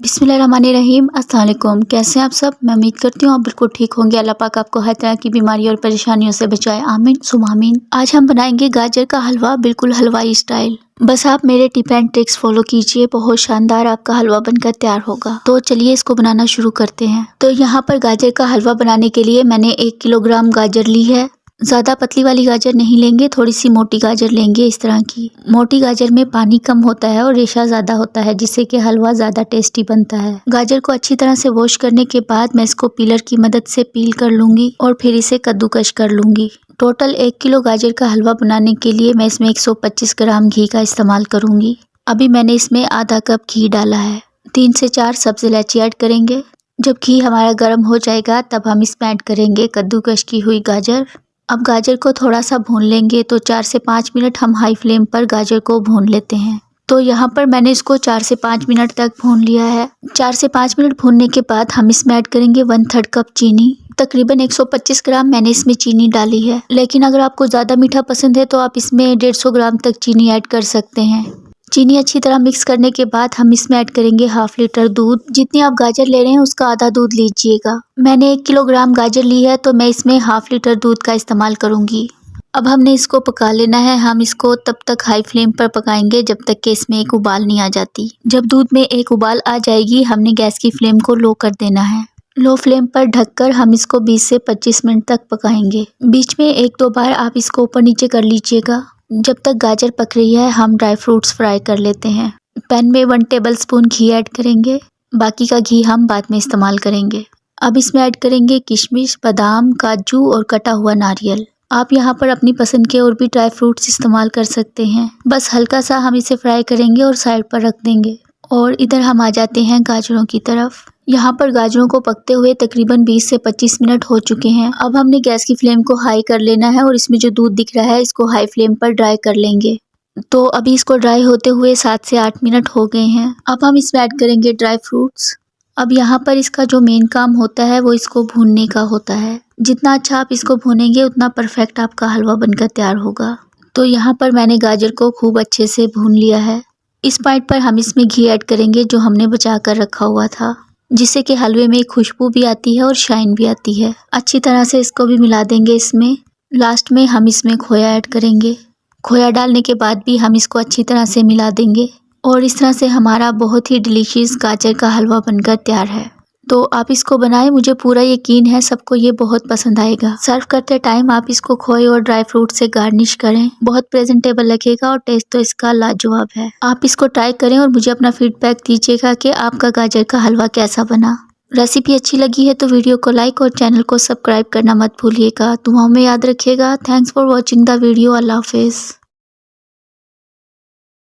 बिस्मिल्लाहिर्रहमानिर्रहीम। अस्सलाम वालेकुम। कैसे हैं आप सब? मैं उम्मीद करती हूँ आप बिल्कुल ठीक होंगे। अल्लाह पाक आपको हर तरह की बीमारी और परेशानियों से बचाए। आमीन सुम्मा आमीन। आज हम बनाएंगे गाजर का हलवा, बिल्कुल हलवाई स्टाइल। बस आप मेरे टिप एंड ट्रिक्स फॉलो कीजिए, बहुत शानदार आपका हलवा बनकर तैयार होगा। तो चलिए इसको बनाना शुरू करते हैं। तो यहाँ पर गाजर का हलवा बनाने के लिए मैंने 1 किलोग्राम गाजर ली है। ज़्यादा पतली वाली गाजर नहीं लेंगे, थोड़ी सी मोटी गाजर लेंगे। इस तरह की मोटी गाजर में पानी कम होता है और रेशा ज़्यादा होता है, जिससे कि हलवा ज़्यादा टेस्टी बनता है। गाजर को अच्छी तरह से वॉश करने के बाद मैं इसको पीलर की मदद से पील कर लूँगी और फिर इसे कद्दूकश कर लूँगी। टोटल 1 किलो गाजर का हलवा बनाने के लिए मैं इसमें 125 ग्राम घी का इस्तेमाल करूँगी। अभी मैंने इसमें आधा कप घी डाला है। 3 से 4 सब्ज़ इलायची ऐड करेंगे। जब घी हमारा गर्म हो जाएगा तब हम इसमें ऐड करेंगे कद्दूकश की हुई गाजर। अब गाजर को थोड़ा सा भून लेंगे, तो 4 से 5 मिनट हम हाई फ्लेम पर गाजर को भून लेते हैं। तो यहाँ पर मैंने इसको 4 से 5 मिनट तक भून लिया है। 4 से 5 मिनट भूनने के बाद हम इसमें ऐड करेंगे 1/3 कप चीनी। तकरीबन 125 ग्राम मैंने इसमें चीनी डाली है, लेकिन अगर आपको ज़्यादा मीठा पसंद है तो आप इसमें 150 ग्राम तक चीनी ऐड कर सकते हैं। चीनी अच्छी तरह मिक्स करने के बाद हम इसमें ऐड करेंगे 1/2 लीटर दूध। जितनी आप गाजर ले रहे हैं उसका आधा दूध लीजिएगा। मैंने 1 किलोग्राम गाजर ली है तो मैं इसमें 1/2 लीटर दूध का इस्तेमाल करूंगी। अब हमने इसको पका लेना है। हम इसको तब तक हाई फ्लेम पर पकाएंगे जब तक कि इसमें एक उबाल नहीं आ जाती। जब दूध में एक उबाल आ जाएगी हमने गैस की फ्लेम को लो कर देना है। लो फ्लेम पर ढककर हम इसको 20 से 25 मिनट तक पकाएंगे। बीच में 1-2 बार आप इसको ऊपर नीचे कर लीजिएगा। जब तक गाजर पक रही है हम ड्राई फ्रूट्स फ्राई कर लेते हैं। पैन में 1 टेबलस्पून घी ऐड करेंगे, बाकी का घी हम बाद में इस्तेमाल करेंगे। अब इसमें ऐड करेंगे किशमिश, बादाम, काजू और कटा हुआ नारियल। आप यहाँ पर अपनी पसंद के और भी ड्राई फ्रूट्स इस्तेमाल कर सकते हैं। बस हल्का सा हम इसे फ्राई करेंगे और साइड पर रख देंगे। और इधर हम आ जाते हैं गाजरों की तरफ। यहाँ पर गाजरों को पकते हुए तकरीबन 20 से 25 मिनट हो चुके हैं। अब हमने गैस की फ्लेम को हाई कर लेना है और इसमें जो दूध दिख रहा है इसको हाई फ्लेम पर ड्राई कर लेंगे। तो अभी इसको ड्राई होते हुए 7 से 8 मिनट हो गए हैं। अब हम इसमें ऐड करेंगे ड्राई फ्रूट्स। अब यहाँ पर इसका जो मेन काम होता है वो इसको भूनने का होता है। जितना अच्छा आप इसको भूनेंगे उतना परफेक्ट आपका हलवा बनकर तैयार होगा। तो यहाँ पर मैंने गाजर को खूब अच्छे से भून लिया है। इस पॉइंट पर हम इसमें घी ऐड करेंगे जो हमने बचा कर रखा हुआ था, जिससे कि हलवे में खुशबू भी आती है और शाइन भी आती है। अच्छी तरह से इसको भी मिला देंगे। इसमें लास्ट में हम इसमें खोया ऐड करेंगे। खोया डालने के बाद भी हम इसको अच्छी तरह से मिला देंगे और इस तरह से हमारा बहुत ही डिलीशियस गाजर का हलवा बनकर तैयार है। तो आप इसको बनाएं, मुझे पूरा यकीन है सबको ये बहुत पसंद आएगा। सर्व करते टाइम आप इसको खोए और ड्राई फ्रूट से गार्निश करें, बहुत प्रेजेंटेबल लगेगा और टेस्ट तो इसका लाजवाब है। आप इसको ट्राई करें और मुझे अपना फीडबैक दीजिएगा कि आपका गाजर का हलवा कैसा बना। रेसिपी अच्छी लगी है तो वीडियो को लाइक और चैनल को सब्सक्राइब करना मत भूलिएगा। दुआओं में याद रखिएगा। Thanks for watching the video. Allah हाफिज़।